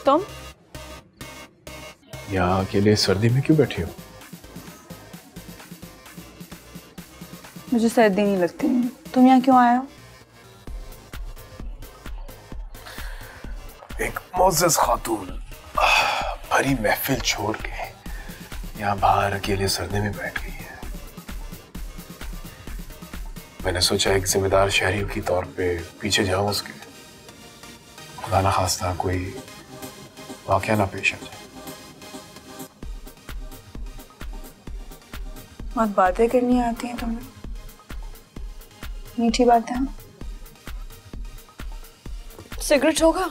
तुम यहाँ अकेले सर्दी में क्यों बैठी हो? मुझे सर्दी नहीं लगती। तुम यहाँ क्यों आए हो? एक मोअज़्ज़ज़ खातून भरी महफिल छोड़ के यहाँ बाहर अकेले सर्दी में बैठ गई है। मैंने सोचा एक जिम्मेदार शहरी के तौर पे पीछे जाऊं उसके, खुदा ना खास्ता कोई वाकया ना पेश आ जाए। बहुत बातें करनी आती हैं तुम्हें, मीठी बातें। सिगरेट होगा?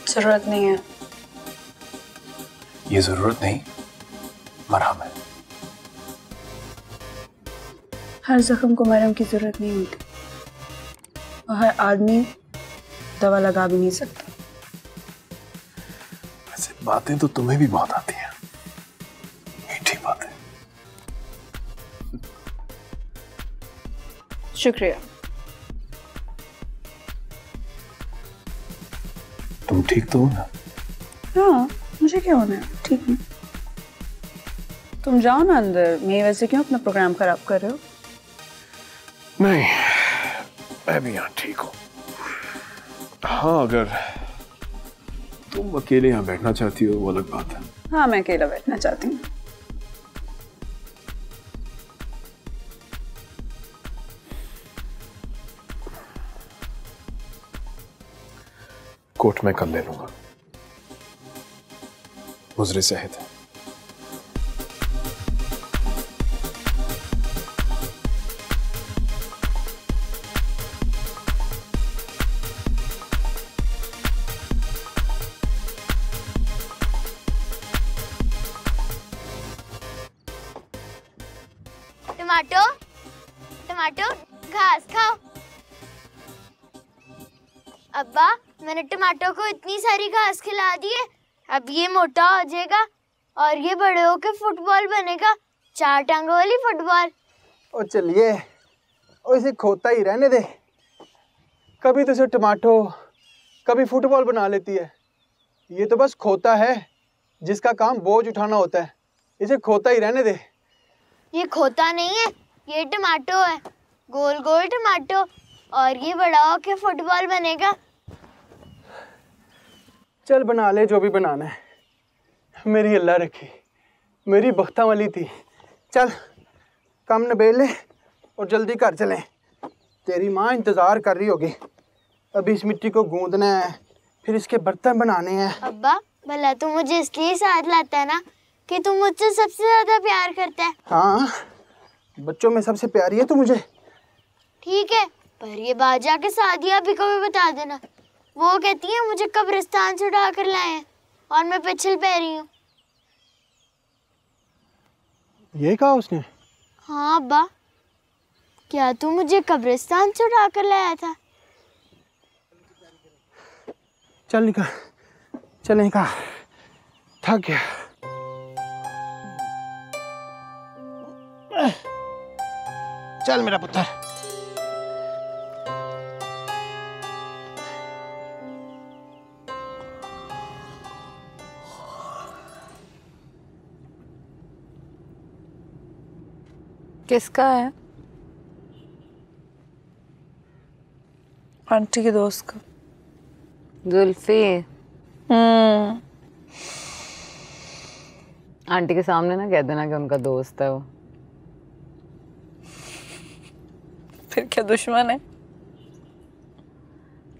जरूरत नहीं है। ये जरूरत नहीं, मरहम है। हर जख्म को मरहम की जरूरत नहीं होती और हर आदमी दवा लगा भी नहीं सकता। वैसे बातें तो तुम्हें भी बहुत आती हैं, मीठी बातें। शुक्रिया। तुम ठीक तो हो ना? हाँ, मुझे क्या होना है, ठीक हूँ। तुम जाओ ना अंदर, मैं वैसे क्यों अपना प्रोग्राम खराब कर रहे हो? नहीं, मैं भी यहाँ ठीक हूँ। हाँ, अगर तुम अकेले यहाँ बैठना चाहती हो वो अलग बात है। हाँ, मैं अकेला बैठना चाहती हूँ। कोट में कल ले लूंगा, मुजरे सेहत है। टमाटो टमाटो घास खाओ। अब्बा, मैंने टमाटो को इतनी सारी घास खिला दी है, अब ये मोटा हो जाएगा और ये बड़े होकर फुटबॉल बनेगा, 4 टांगों वाली फुटबॉल। ओ चलिए, ओ इसे खोता ही रहने दे। कभी तो इसे टमाटो, कभी फुटबॉल बना लेती है। ये तो बस खोता है जिसका काम बोझ उठाना होता है। इसे खोता ही रहने दे। ये खोता नहीं है, ये टमाटो है, गोल गोल टमाटो, और ये बड़ा होकर फुटबॉल बनेगा। चल बना ले जो भी बनाना है, मेरी अल्लाह रखी, मेरी बख्ता वाली थी। चल कम निबेड़ ले और जल्दी घर चलें। तेरी माँ इंतज़ार कर रही होगी। अभी इस मिट्टी को गूंदना है, फिर इसके बर्तन बनाने हैं। अब्बा, भला तू मुझे इसलिए साथ लाता है ना कि तू मुझसे सबसे ज्यादा प्यार करता है। हाँ, बच्चों में सबसे प्यारी है तू मुझे। ठीक है, पर ये बात जाके सादिया भी को भी बता देना। वो कहती है मुझे कब्रिस्तान से उठा कर लाए हैं और मैं पिछल पै रही हूँ। ये कहा उसने? हाँ अब्बा, क्या तू मुझे कब्रिस्तान से उठा कर लाया था? चल निकल, चल निकल, थक गया। चल मेरा पुत्र। किसका है? आंटी के दोस्त का। जुल्फी आंटी के सामने ना कह देना कि उनका दोस्त है वो। फिर क्या दुश्मन है?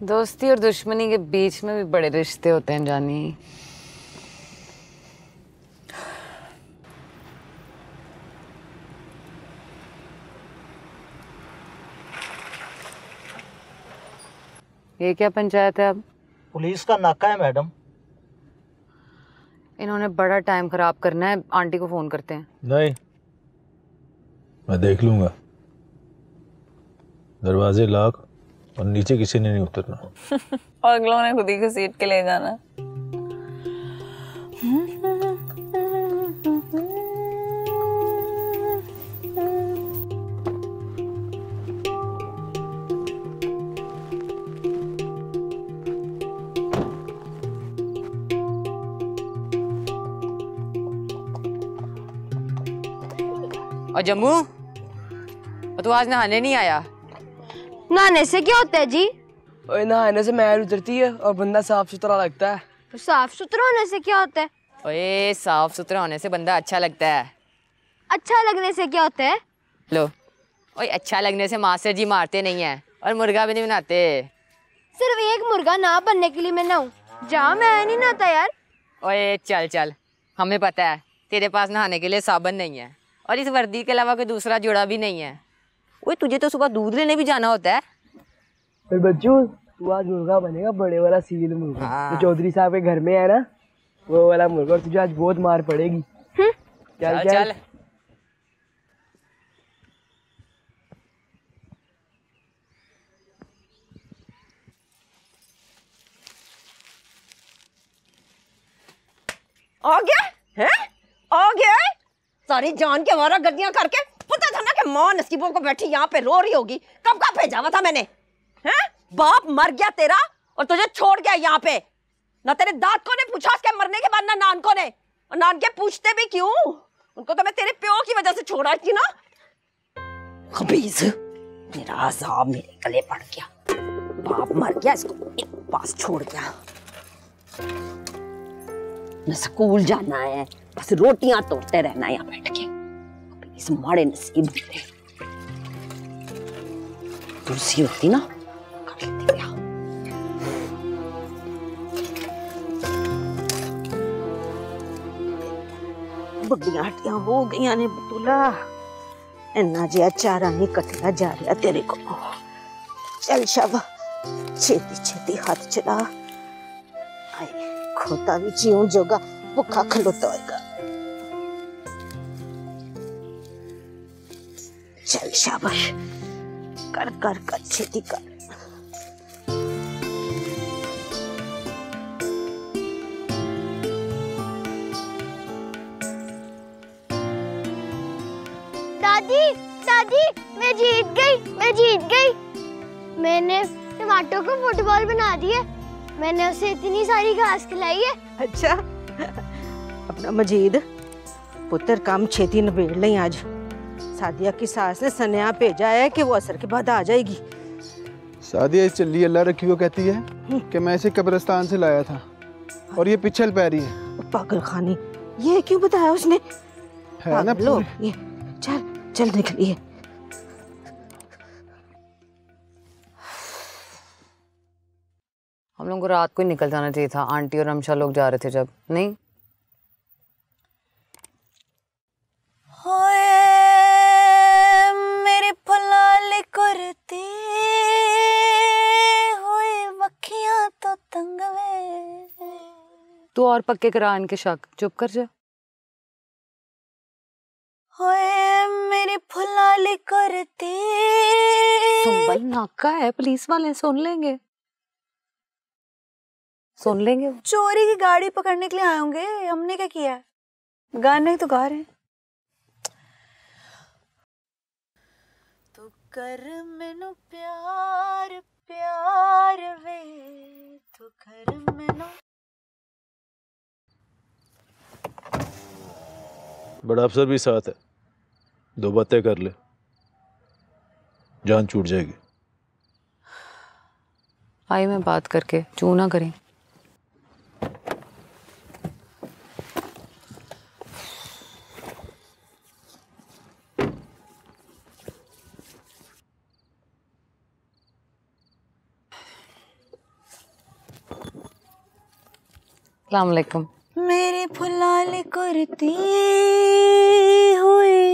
दोस्ती और दुश्मनी के बीच में भी बड़े रिश्ते होते हैं जानी। ये क्या पंचायत है अब? पुलिस का नाका है मैडम। इन्होंने बड़ा टाइम खराब करना है, आंटी को फोन करते हैं। नहीं, मैं देख लूंगा। दरवाजे लॉक और नीचे किसी ने नहीं उतरना। और अगलों ने खुद ही घसीट के ले जाना। और जम्मू, तू आज नहाने नहीं आया? नहाने से क्या होता है जी? और नहाने से मैल उतरती है और बंदा साफ सुथरा लगता है। तो साफ सुथरा होने से क्या होता है? ओए, साफ सुथरा होने से बंदा अच्छा लगता है। अच्छा लगने से क्या होता है? लो, ओए अच्छा लगने से मास्टर जी मारते नहीं है और मुर्गा भी नहीं बनाते। सिर्फ एक मुर्गा ना बनने के लिए मैं नहाऊं? जा, मैं नहीं नहाता यार। ओए चल चल, हमें पता है तेरे पास नहाने के लिए साबुन नहीं है और इस वर्दी के अलावा कोई दूसरा जोड़ा भी नहीं है। ओए तुझे तो सुबह दूध लेने भी जाना होता है। फिर बच्चों, तू आज मुर्गा बनेगा, बड़े वाला सील मुर्गा। हाँ। जो चौधरी साहब के घर में है ना, वो वाला मुर्गा। और तुझे आज बहुत मार पड़ेगी। चल चल चल। आ गया है? आ गया है? सारी जान के वारा गर्दियां करके, पता था ना कि माँ नसीबों को बैठी यहाँ पे रो रही होगी। कब का भेजा हुआ था मैंने? हैं? बाप मर गया तेरा और तुझे छोड़ गया यहाँ पे। ना तेरे दाद को ने पूछा उसके मरने के बाद, ना नान को ने। और नान के पूछते भी क्यों? उनको तो मैं तेरे प्यो की वजह से छोड़ा थी ना। खबीज, मेरा अज़ाब मेरे गले पड़ गया। बाप मर गया, इसको पास छोड़ गया। न स्कूल जाना है, बस रोटियां तोड़ते रहना यहाँ बैठ के। इस माड़े नसीब मेरे। तुलसी होती ना, कर लेती क्या। बुढ़िया हड्डियां हो गई ने बतूला। इन्ना जिया चारा नहीं कटना जा रहा तेरे को। चल शाबा, छेती छेती हाथ चला। खोता भी जीवन जोगा भुखा खलोता होगा। शाबाश, कर कर कर छेती कर। दादी दादी, मैं जीत गई, मैं जीत गई। मैंने टमाटो को फुटबॉल बना दिया। मैंने उसे इतनी सारी घास खिलाई है। अच्छा अपना मजीद पुत्र काम छेती निबेड़ ले आज। सादिया की सास ने सनेहा भेजा है कि वो असर के बाद आ जाएगी। सादिया इस चल्ली अल्लाह रखी वो कहती है कि मैं इसे कब्रिस्तान से लाया था और ये पिछल पैरी है। पागल खानी, ये क्यों बताया उसने? है ना लो ये, चल चल निकलिए। हम लोगों को रात को ही निकल जाना चाहिए था। आंटी और अमशा लोग जा रहे थे जब। नहीं मेरी फुलाली कुर्ती हुई वखियां तो तंग वे। तू और पक्के करा इनके शक। चुप कर जा। होए मेरी फुलाली कुर्ती। संभल नाका है, पुलिस वाले सुन लेंगे, सुन लेंगे। चोरी की गाड़ी पकड़ने के लिए आए होंगे। हमने क्या किया? गाने ही तो गा रहे हैं। तू कर मैनू प्यार प्यार वे, तू कर मैनू। बड़ा अफसर भी साथ है, दो बातें कर ले, जान छूट जाएगी। आई मैं बात करके, चू ना करें। अस्सलाम वालेकुम। मेरी फुलाली कुर्ती हुई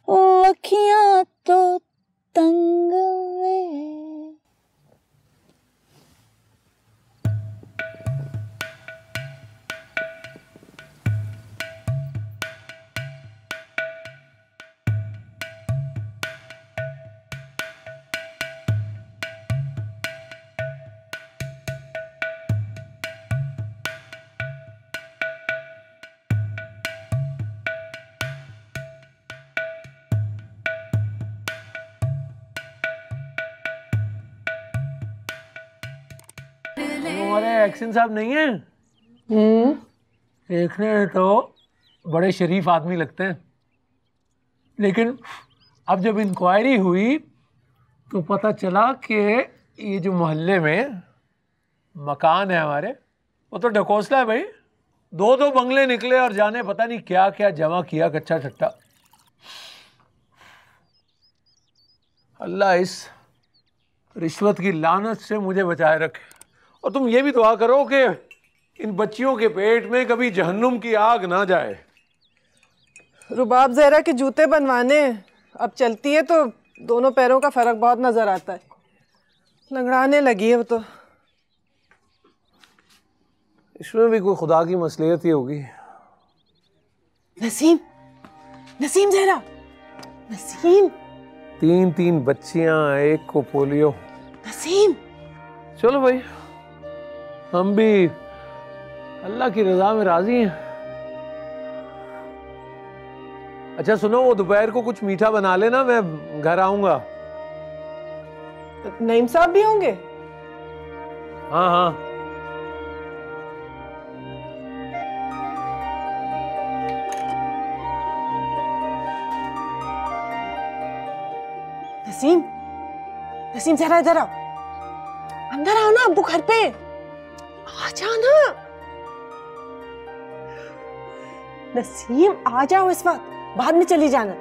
अखियां तो तंग वे। हमारे एक्शन साहब नहीं है? देखने में तो बड़े शरीफ आदमी लगते हैं, लेकिन अब जब इंक्वायरी हुई तो पता चला कि ये जो मोहल्ले में मकान है हमारे, वो तो ढकोसला है भाई। दो दो बंगले निकले और जाने पता नहीं क्या क्या जमा किया कच्चा छट्टा। अल्लाह इस रिश्वत की लानत से मुझे बचाए रखे। और तुम ये भी दुआ करो कि इन बच्चियों के पेट में कभी जहन्नुम की आग ना जाए। रुबाब ज़हरा के जूते बनवाने, अब चलती है तो दोनों पैरों का फर्क बहुत नजर आता है। लंगड़ाने लगी है वो तो। इसमें भी कोई खुदा की मसलियत ही होगी। नसीम, नसीम ज़हरा, नसीम। 3 बच्चियां, एक को पोलियो। नसीम चलो भाई, हम भी अल्लाह की रजा में राजी हैं। अच्छा सुनो, वो दोपहर को कुछ मीठा बना लेना, मैं घर आऊंगा। नईम साहब भी होंगे? हाँ हाँ। नसीम, नसीम जरा इधर आओ, अंदर आओ ना, अब्बू घर पे आ जाओ ना। नसीम आ जाओ इस वक्त, बाद में चली जाना।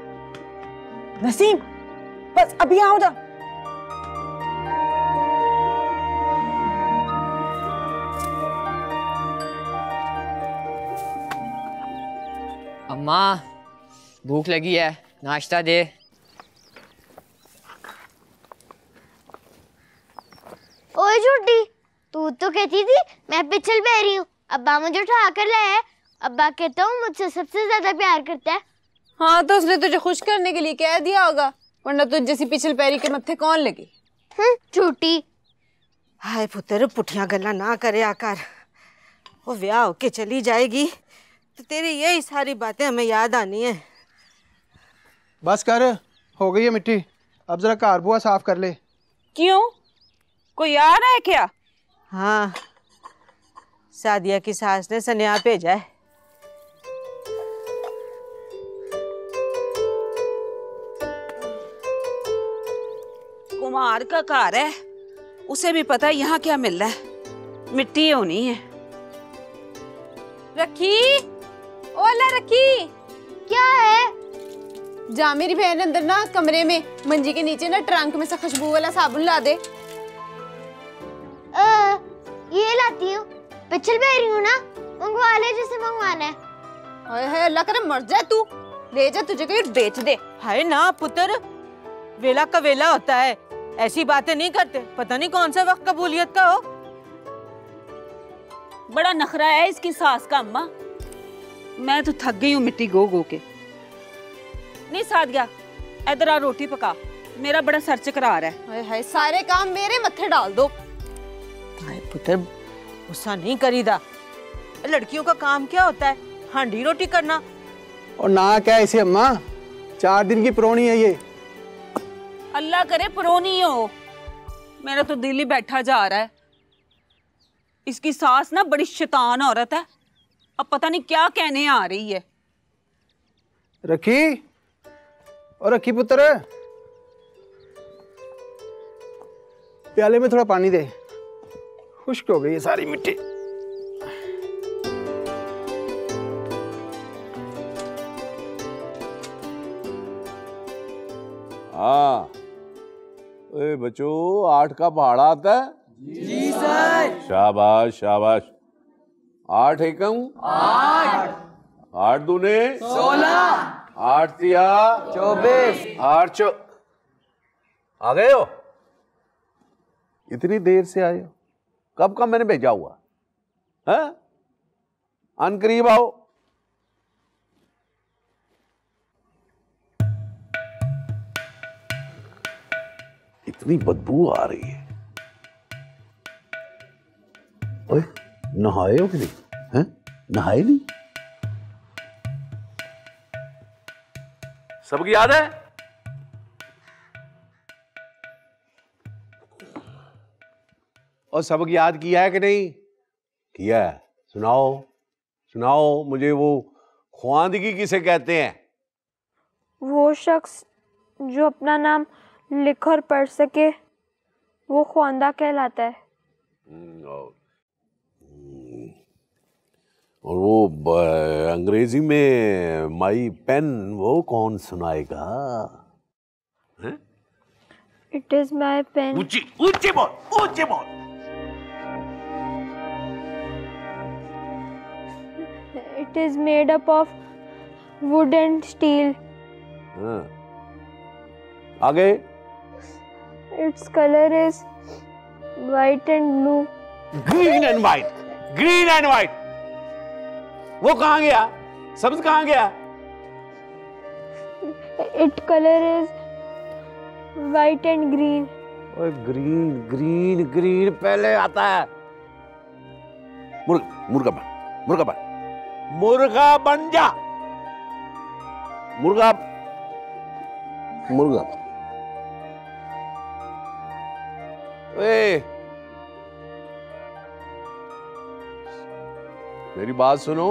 नसीम बस अभी आओ जा। अम्मा भूख लगी है, नाश्ता दे। ओए झूठी, तू तो कहती थी मैं पिछल पैरी हूँ। अब्बा मुझे उठा कर लाया है। अब्बा कहता हूँ मुझसे सबसे ज्यादा प्यार करता है। हाँ तो उसने तुझे खुश करने के लिए कह दिया होगा, वरना तुझ जैसी पिछल पैरी के मत्थे कौन लगी। झूठी। हाय पुत्र, पुठिया गल्ला ना करे आकर। वो ब्याह होके चली जाएगी तो तेरी यही सारी बातें हमें याद आनी है। बस कर, हो गई है मिट्टी, अब जरा कार बुआ साफ कर ले। क्यों, कोई आ रहा है क्या? हाँ, सादिया की सास ने सनेहा भेजा है। कुमार का घर है, उसे भी पता है यहाँ क्या मिल रहा है, मिट्टी होनी है। रखी, ओला रखी। क्या है? जा मेरी बहन अंदर ना कमरे में मंजी के नीचे ना ट्रंक में से खुशबू वाला साबुन ला दे। ये लाती हूँ, पिछल पैरी हूँ ना, मंगवा ले जिसे मंगवाना है। हाय अल्लाह करे मर जाए तू, ले जा तुझे कहीं बेच दे। हाय ना पुत्र, वेला का वेला होता है, ऐसी बातें नहीं करते, पता नहीं कौन सा वक्त कबूलियत का हो। बड़ा नखरा है इसकी सास का अम्मा, मैं तो थक गई हूँ मिट्टी गो गो के। नहीं सादिया, इधर आ रोटी पका, मेरा बड़ा सर चकरा रहा है। हाय हाय, सारे काम मेरे मत्थे डाल दो। हाय पुत्र, गुस्सा नहीं करीदा, लड़कियों का काम क्या होता है, हांडी रोटी करना। और ना क्या इसे अम्मा, 4 दिन की पुरानी है ये। अल्लाह करे पुरानी हो, मेरा तो दिल ही बैठा जा रहा है। इसकी सास ना बड़ी शैतान औरत है, अब पता नहीं क्या कहने आ रही है। रखी, और रखी पुत्र, प्याले में थोड़ा पानी दे, खुश्क हो गई है सारी मिट्टी। हाँ बच्चों, 8 का पहाड़ा आता है? जी सर। शाबाश शाबाश। 8 एकम 8, 8 दूने 16, 8 तिया 24, 8 आ गए हो? इतनी देर से आए हो? कब का मैंने भेजा हुआ है? अनकरीब आओ। इतनी बदबू आ रही है। ओए, नहाए हो कि नहीं? हैं? नहाए नहीं? सबकी याद है? और सबक याद किया है कि नहीं किया है? सुनाओ सुनाओ मुझे, वो ख्वांदगी किसे कहते हैं? वो शख्स जो अपना नाम लिख और पढ़ सके, वो ख्वांदा कहलाता है। और वो अंग्रेजी में माई पेन, वो कौन सुनाएगा? It is my pen. ऊंची ऊंची बोल, ऊंची बोल। It is made up of wood and steel. आगे? Its color is white and blue. Green and white, green and white. वो कहाँ गया? सब्ज कहाँ गया? Its color is white and green. ओए ग्रीन ग्रीन ग्रीन पहले आता है। मुर्गा बन, मुर्गा बन, मुर्गा बन जा, मुर्गा मुर्गा। ए, मेरी बात सुनो,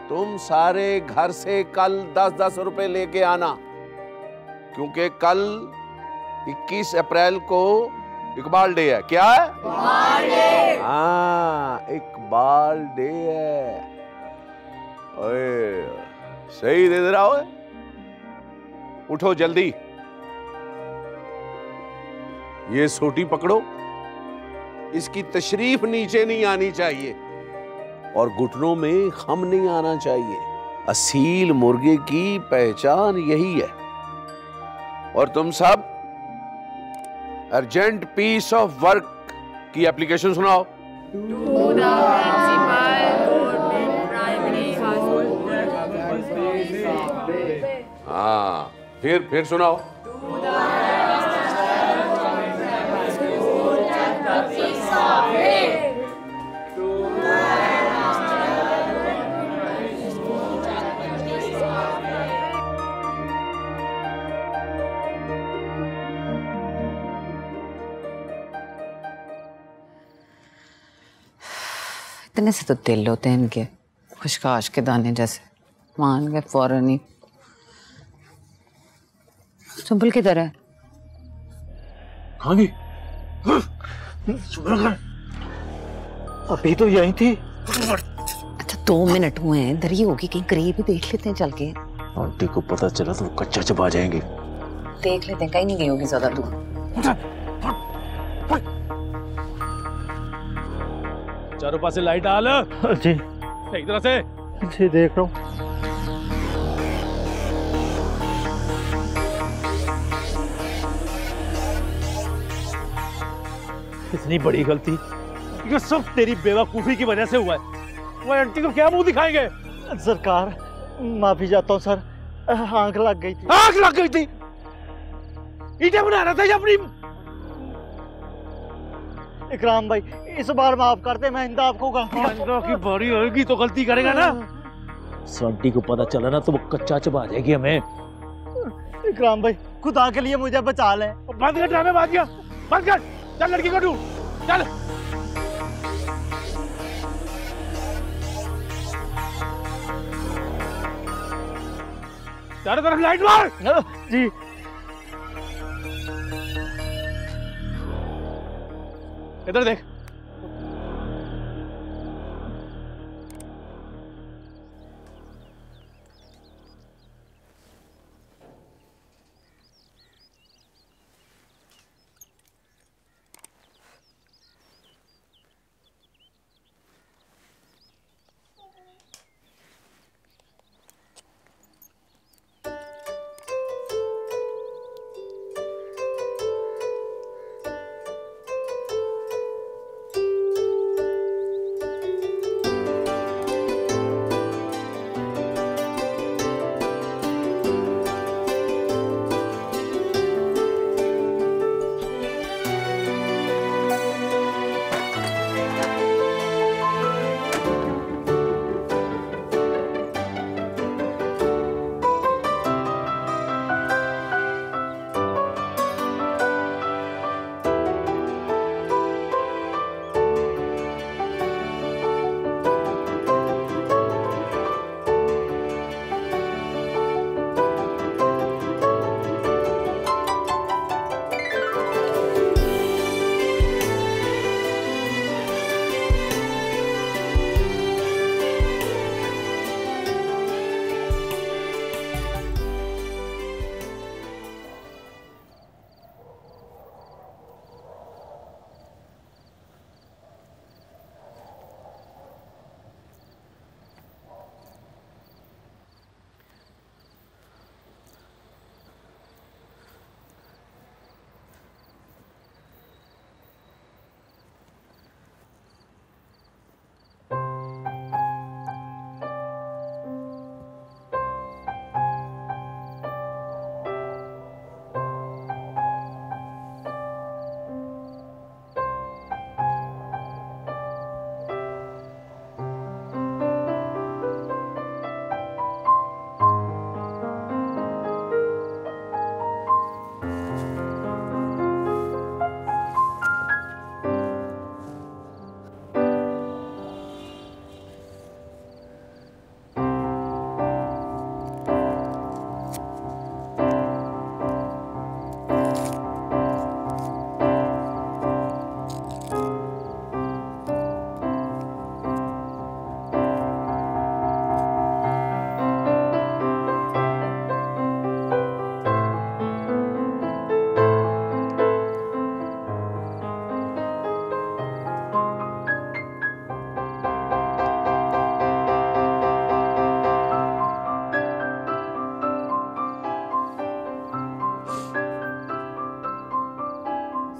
तुम सारे घर से कल 10-10 रुपए लेके आना, क्योंकि कल 21 अप्रैल को इकबाल डे है। क्या है? इकबाल डे। हाँ, इकबाल डे है। ओए, सही दे रहा हो? उठो जल्दी, ये सोटी पकड़ो, इसकी तशरीफ नीचे नहीं आनी चाहिए और घुटनों में खम नहीं आना चाहिए। असील मुर्गे की पहचान यही है। और तुम सब अर्जेंट पीस ऑफ वर्क की एप्लीकेशन सुनाओ। हाँ, फिर सुनाओ। इतने से तो दिल होते हैं इनके, खुशकाश के दाने जैसे, मान गए फौरन ही। सुंबल किधर है? कहाँ गई? अभी तो यहीं थी। अच्छा 2 मिनट हुए हैं, इधर ही होगी, कहीं करीब ही देख लेते हैं चल के। आंटी को पता चला तो वो कच्चा चबा जाएंगे। देख लेते हैं, कहीं नहीं गई होगी ज्यादा दूर। चारों पास से लाइट डाल। जी सही तरह से। जी देख रहा हूँ। इतनी बड़ी गलती, ये सब तेरी बेवकूफी की वजह से हुआ है। वो आंटी को क्या मुंह दिखाएंगे? सरकार माफी चाहता हूँ सर, आंख लग गई थी। आंख लग गई थी? ईंटें बना रहा था या अपनी? इकराम भाई इस बार माफ कर दे, मैं इंदा आपको की बारी होगी तो गलती करेगा ना। आंटी को पता चला ना तो वो कच्चा चबा जाएगी हमें। इकराम भाई खुदा के लिए मुझे बचा ले। बंद कर ड्रामेबाजियां, बंद कर। चल लड़की को ढूंढ, चल। चारों तरफ लाइट मार। जी इधर देख।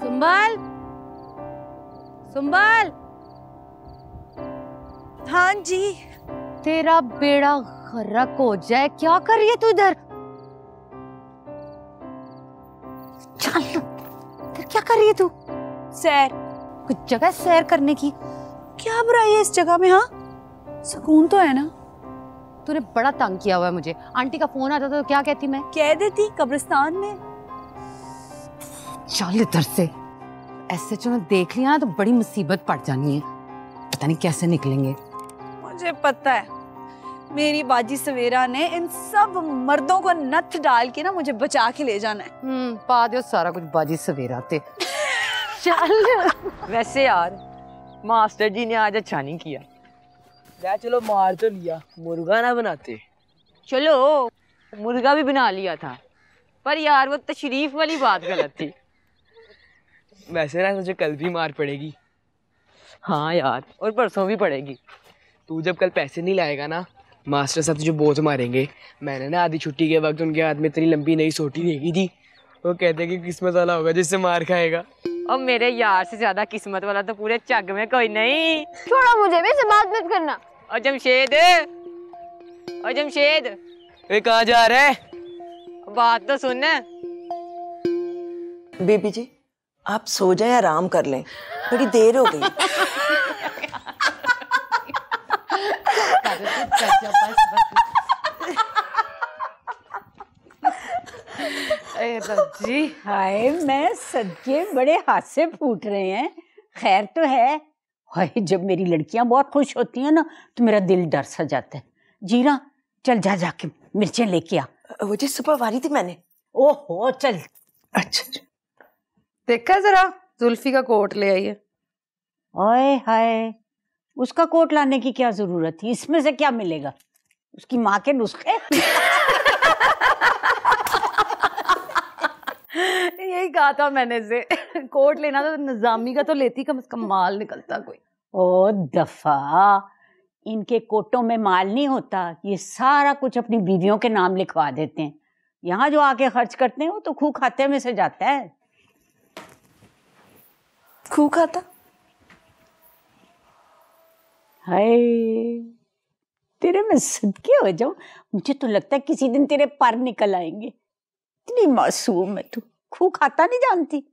सुंबल, सुंबल। हाँ जी। तेरा बेड़ा गर्क हो जाए, क्या कर रही है तू इधर? जाएगी तू? सैर, कुछ जगह सैर करने की। क्या बुराई है इस जगह में? हाँ, सुकून तो है ना। तूने बड़ा तंग किया हुआ है मुझे। आंटी का फोन आता तो क्या कहती मैं? कह देती कब्रिस्तान में। चल इधर से। ऐसे जो देख लिया ना तो बड़ी मुसीबत पड़ जानी है। पता नहीं कैसे निकलेंगे। मुझे पता है, मेरी बाजी सवेरा ने इन सब मर्दों को नथ डाल के ना मुझे बचा के ले जाना है। पा दो सारा कुछ बाजी सवेरा ते। चल। वैसे यार मास्टर जी ने आज अच्छा नहीं किया। या चलो मार तो लिया, मुर्गा ना बनाते। चलो मुर्गा भी बना लिया था, पर यार वो तशरीफ वाली बात गलत थी। वैसे ना तुझे कल भी मार पड़ेगी। हाँ यार, और परसों भी पड़ेगी। तू जब कल पैसे नहीं लाएगा ना, मास्टर साहब तुझे बहुत मारेंगे। मैंने ना आधी छुट्टी के वक्त उनके हाथ में इतनी लंबी नई सोटी देखी थी। वो कहते कि किस्मत वाला होगा जिससे मार खाएगा। और मेरे यार से ज्यादा किस्मत वाला तो पूरे चग में कोई नहीं। छोड़ो मुझे, भी से बात मत करना। और जमशेद, और जमशेद, वे कहाँ जा रहा है? बात तो सुन। बेबी जी आप सो जाए, आराम कर लें, बड़ी देर हो गई। जी हाय, मैं सदके बड़े हाथ से फूट रहे हैं। खैर तो है। हाय, जब मेरी लड़कियां बहुत खुश होती हैं ना तो मेरा दिल डर सा जाता है। जीरा चल जा जाके मिर्चें लेके आ। वो जी सुबह वाली थी मैंने। ओहो चल। अच्छा देखा जरा, जुल्फी का कोट ले आई है। ओए हाय, उसका कोट लाने की क्या जरूरत थी? इसमें से क्या मिलेगा? उसकी माँ के नुस्खे। यही कहा था मैंने से, कोट लेना तो निजामी का तो लेती, कम से कम माल निकलता कोई। ओ दफा, इनके कोटों में माल नहीं होता। ये सारा कुछ अपनी बीवियों के नाम लिखवा देते हैं। यहाँ जो आके खर्च करते हैं वो तो खूह खाते में से जाता है। खूह खाता? हाय, तेरे में सदके हो जाऊं। मुझे तो लगता है किसी दिन तेरे पर निकल आएंगे। इतनी मासूम है तू, खूह खाता नहीं जानती।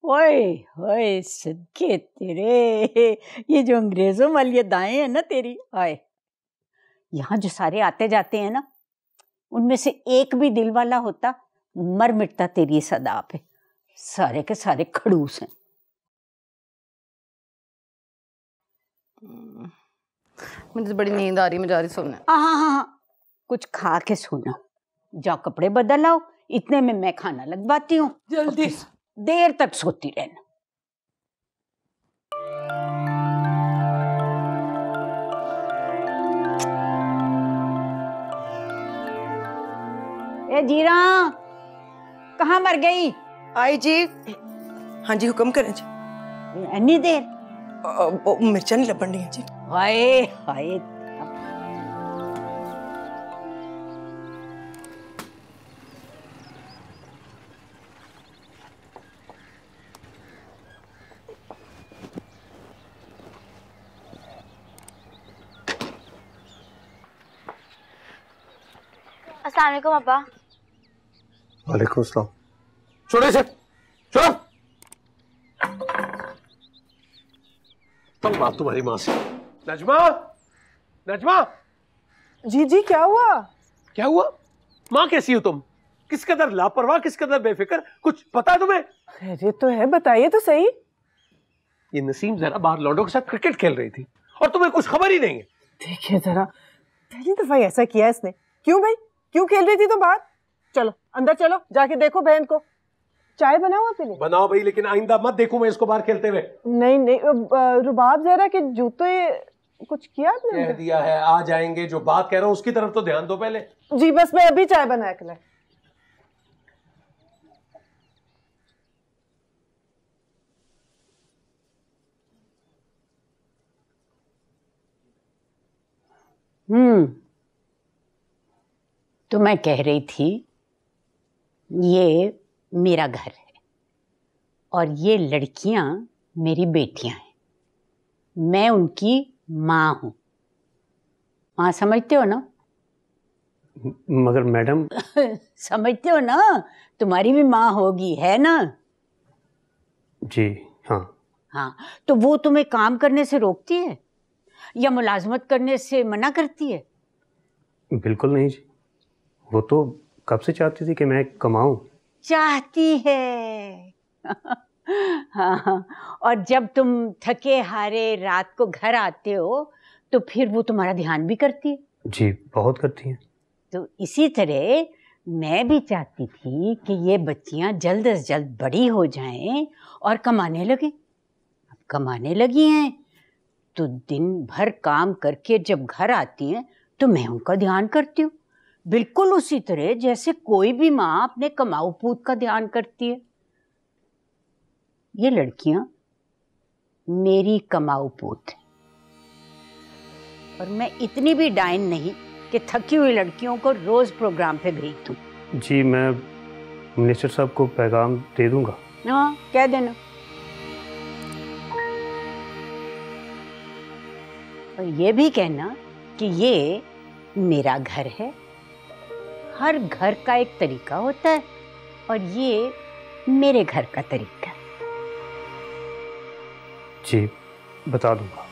ओए ओए सदके तेरे, ये जो अंग्रेजों वाली दाएं है ना तेरी। आए, यहाँ जो सारे आते जाते हैं ना, उनमें से एक भी दिल वाला होता मर मिटता तेरी इस अदा पे। सारे के सारे खड़ूस हैं। मुझे तो बड़ी नींद आ रही, मैं जा रही सोने। हाँ, कुछ खा के सोना। जाओ कपड़े बदल आओ, इतने में मैं खाना लगवाती हूँ। जल्दी। देर तक सोती रहना। ए जीरा, कहाँ मर गई? आई जी। हाँ जी हुक्म करें जी। इतनी देर? मिर्चा नहीं लपड़ है जी। हाय हाय, अस्सलाम वालेकुम अब्बा। वालेकुम अस्सलाम। छोड़ो इसे, छोड़ो। तुम बात तुम्हारी माँ से। नजमा, नजमा। जी जी क्या हुआ? क्या हुआ? माँ कैसी हो तुम? किस कदर लापरवाह, किस कदर बेफिक्र, कुछ पता है तुम्हें? खैरियत तो है, बताइए तो सही। ये नसीम जरा बाहर लौंडों के साथ क्रिकेट खेल रही थी और तुम्हें कुछ खबर ही नहीं है। देखिए जरा, पहली दफा ऐसा किया इसने। क्यों भाई, क्यों खेल रही थी तो बाहर? चलो अंदर चलो, जाके देखो बहन को। चाय बनाओ आपके लिए? बनाओ भाई, लेकिन आइंदा मत देखूं मैं इसको बाहर खेलते हुए। नहीं नहीं, रुबाब जरा के जूते कुछ किया आपने? कह दिया है आ जाएंगे, जो बात कह रहा हूँ उसकी तरफ तो ध्यान दो पहले। जी बस मैं अभी चाय बना के लाई। तो मैं कह रही थी, ये मेरा घर है और ये लड़कियां मेरी बेटियां हैं। मैं उनकी माँ हूं। माँ समझते हो ना? मगर मैडम। समझते हो ना, तुम्हारी भी माँ होगी, है ना? जी हाँ। हाँ, तो वो तुम्हें काम करने से रोकती है या मुलाजमत करने से मना करती है? बिल्कुल नहीं जी, वो तो कब से चाहती थी कि मैं कमाऊं। चाहती है। हाँ, और जब तुम थके हारे रात को घर आते हो तो फिर वो तुम्हारा ध्यान भी करती है। जी बहुत करती हैं। तो इसी तरह मैं भी चाहती थी कि ये बच्चियां जल्द से जल्द बड़ी हो जाएं और कमाने लगें। अब कमाने लगी हैं तो दिन भर काम करके जब घर आती हैं तो मैं उनका ध्यान करती हूँ, बिल्कुल उसी तरह जैसे कोई भी माँ अपने कमाऊ पूत का ध्यान करती है। ये लड़कियां मेरी कमाऊ पूत हैं और मैं इतनी भी डाइन नहीं कि थकी हुई लड़कियों को रोज प्रोग्राम पे भेज दूं। जी मैं मिनिस्टर साहब को पैगाम दे दूंगा। हाँ, कह देना। और ये भी कहना कि ये मेरा घर है, हर घर का एक तरीका होता है और ये मेरे घर का तरीका है। जी बता दूंगा।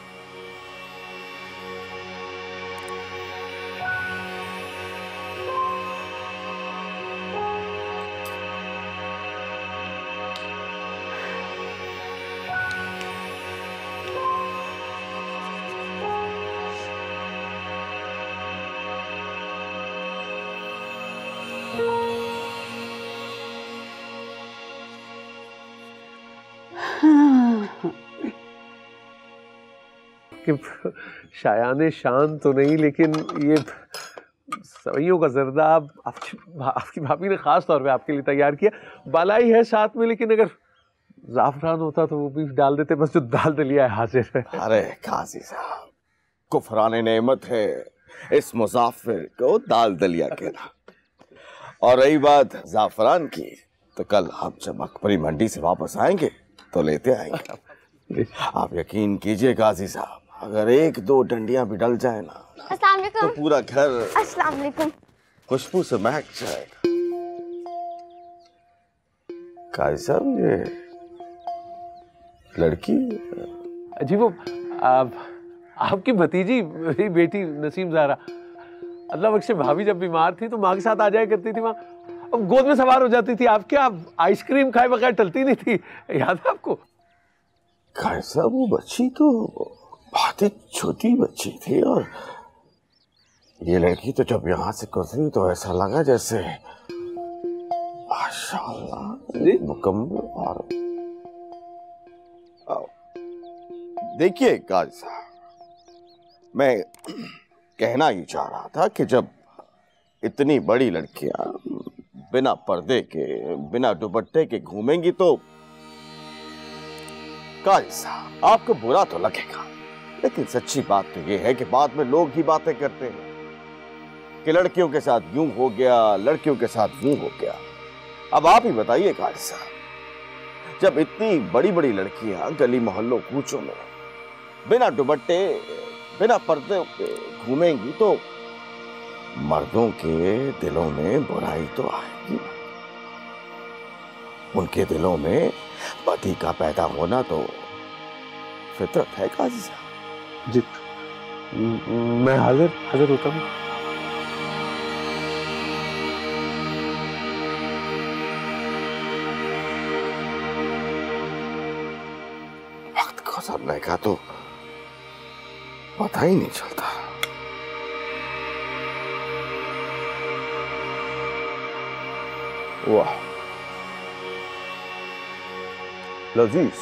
कि शायाने शान तो नहीं, लेकिन ये सवैयों का जर्दा आपकी भाभी ने खास तौर पे आपके लिए तैयार किया। बालाई है साथ में, लेकिन अगर जाफरान होता तो वो भी डाल देते। बस जो दाल दलिया है हाजिर है। अरे काजी साहब, कुफराने नेमत है इस मुसाफिर को दाल दलिया कहना। और रही बात जाफरान की, तो कल हम जब अकबरी मंडी से वापस आएंगे तो लेते आएंगे। आप यकीन कीजिए काजी साहब, अगर एक दो डंडियां भी डल जाए ना अस्सलाम वालेकुम। तो पूरा घर अस्सलाम वालेकुम। खुशबू से महक जाएगा। काजी साहब, ये लड़की जी वो आपकी भतीजी, मेरी बेटी नसीम ज़ारा। अल्लाह बख्शे, भाभी जब बीमार थी तो माँ के साथ आ जाया करती थी। वहाँ अब गोद में सवार हो जाती थी। आप क्या आइसक्रीम खाए बगैर टलती नहीं थी, याद है आपको? साहब वो बच्ची तो बहुत ही छोटी बच्ची थी, और ये लड़की तो जब यहाँ से गुजरी तो ऐसा लगा जैसे माशाअल्लाह मुकम्मल। और देखिए काजी साहब, मैं कहना ही चाह रहा था कि जब इतनी बड़ी लड़कियां बिना पर्दे के, बिना दुपट्टे के घूमेंगी तो काजी साहब आपको बुरा तो लगेगा, लेकिन सच्ची बात तो यह है कि बाद में लोग ही बातें करते हैं कि लड़कियों के साथ यूं हो गया, लड़कियों के साथ यूं हो गया। अब आप ही बताइए काजी साहब, जब इतनी बड़ी बड़ी लड़कियां गली मोहल्लों कूचों में बिना दुपट्टे, बिना पर्दे के घूमेंगी तो मर्दों के दिलों में बुराई तो आएगी। उनके दिलों में पति का पैदा होना तो फितरत है काजी साहब। जी मैं हाजिर होता हूँ। वक्त गुजरने का तो पता ही नहीं चलता। वाह लजीज।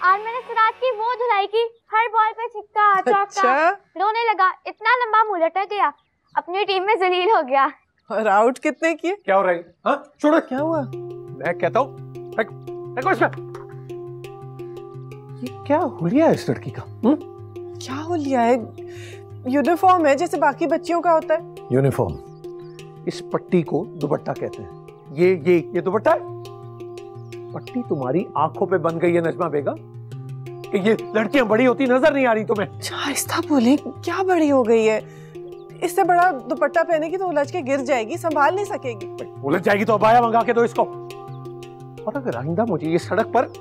आज मैंने सिराज की वो धुलाई की, हर बॉल पे छिक्का चौका। रोने लगा, इतना लंबा मुंह लटक गया, अपनी टीम में जलील हो गया। और आउट कितने किए? क्या हो रहा है? हाँ छोड़ो। क्या हुआ? मैं कहता हूँ ये क्या हुलिया है इस लड़की का? क्या हुलिया है? यूनिफॉर्म है जैसे बाकी बच्चियों का होता है। यूनिफॉर्म, इस पट्टी को दुपट्टा कहते हैं। ये दुपट्टा है। पट्टी तुम्हारी आंखों पे बन गई है नजमा बेगम, कि ये लड़कियां बड़ी होती नजर नहीं आ रही तुम्हें? आहिस्ता बोले, क्या बड़ी हो गई है? इससे बड़ा दुपट्टा पहनेगी तो उलझ के गिर जाएगी, संभाल नहीं सकेगी। उलझ जाएगी तो अबाया मंगा के दो इसको। और अगर आइंदा मुझे ये सड़क पर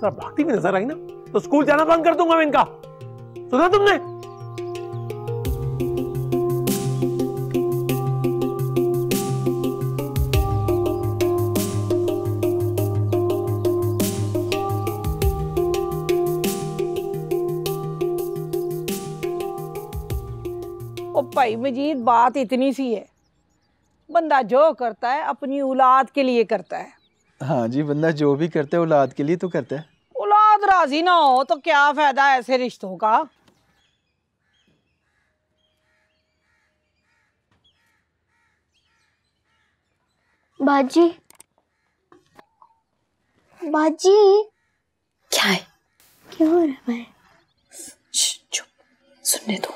तरह भागती भी नजर आई ना तो स्कूल जाना बंद कर दूंगा मैं इनका। सुना तुमने? ओ भाई मजीद, बात इतनी सी है, बंदा जो करता है अपनी औलाद के लिए करता है। हाँ जी, बंदा जो भी करता है औलाद के लिए तो करता है। औलाद राजी ना हो तो क्या फायदा ऐसे रिश्तों का। बाजी, बाजी, क्या है? क्या हो रहा है? चुप, सुनने दो।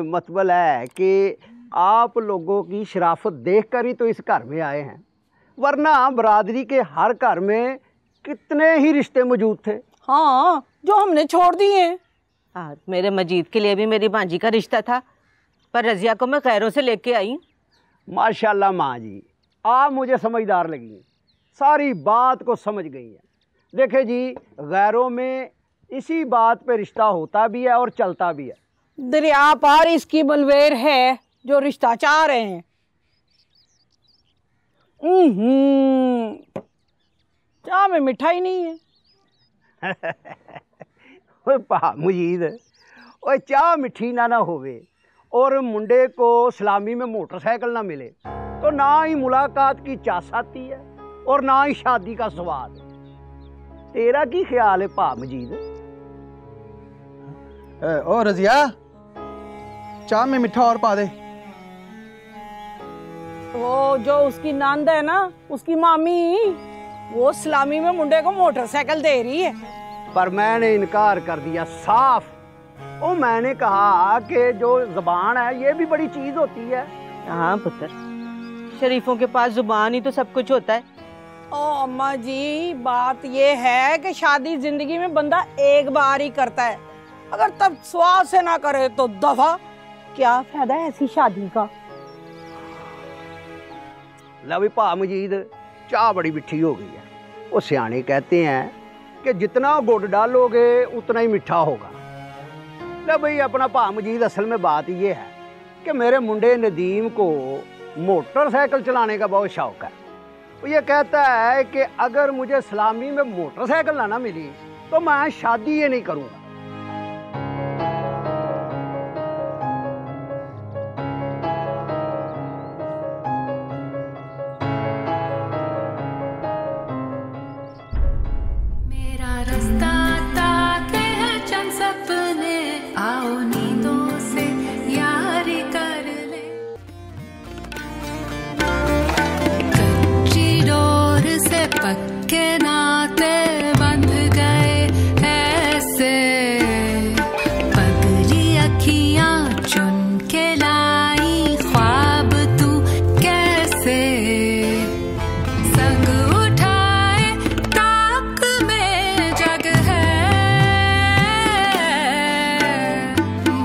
मतलब है कि आप लोगों की शराफत देखकर ही तो इस घर में आए हैं, वरना बरादरी के हर घर में कितने ही रिश्ते मौजूद थे। हाँ, जो हमने छोड़ दिए। हाँ, मेरे मजीद के लिए भी मेरी भांजी का रिश्ता था, पर रजिया को मैं गैरों से लेके आई। माशाल्लाह माँ जी, आप मुझे समझदार लगी, सारी बात को समझ गई हैं। देखे जी, गैरों में इसी बात पे रिश्ता होता भी है और चलता भी है। दरिया पार इसकी बलवेर है जो रिश्ता चाह रहे हैं। चाह में मिठाई नहीं है। ओए पा मुजीद, ओए चाह मिठी ना होवे और मुंडे को सलामी में मोटरसाइकिल ना मिले तो ना ही मुलाकात की चास आती है और ना ही शादी का स्वाद। तेरा की ख्याल है पा मजीद? ओ रजिया, चाय में मिठा और पा दे। वो जो उसकी नंद है ना, उसकी मामी, वो सलामी में मुंडे को मोटरसाइकिल दे रही है। पर मैंने इनकार कर दिया साफ। ओ मैंने कहा कि जो जुबान है ये भी बड़ी चीज होती है। हाँ पुत्र, शरीफों के पास जुबान ही तो सब कुछ होता है। ओ अम्मा जी, बात ये है कि शादी जिंदगी में बंदा एक बार ही करता है, अगर तब स्वाद से ना करे तो दफा। क्या फायदा है ऐसी शादी का। लवी पा मजीद, चाह बड़ी मिठी हो गई है। वो सियाने कहते हैं कि जितना गुड़ डालोगे उतना ही मीठा होगा। ले भाई अपना पा मजीद, असल में बात ये है कि मेरे मुंडे नदीम को मोटरसाइकिल चलाने का बहुत शौक है। वो ये कहता है कि अगर मुझे सलामी में मोटरसाइकिल ना मिली तो मैं शादी ये नहीं करूँगा। पक्के नाते बंध गए ऐसे, पगली अखियां चुन के लाई ख्वाब तू कैसे, संग उठाए ताक में जग है,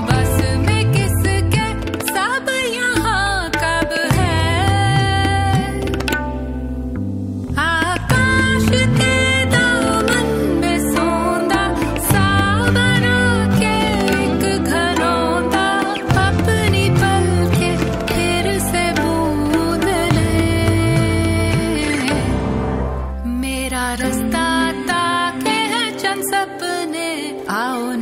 बस में किसके सब यहाँ कब है। रास्ता ताके है चंद सपने, आओ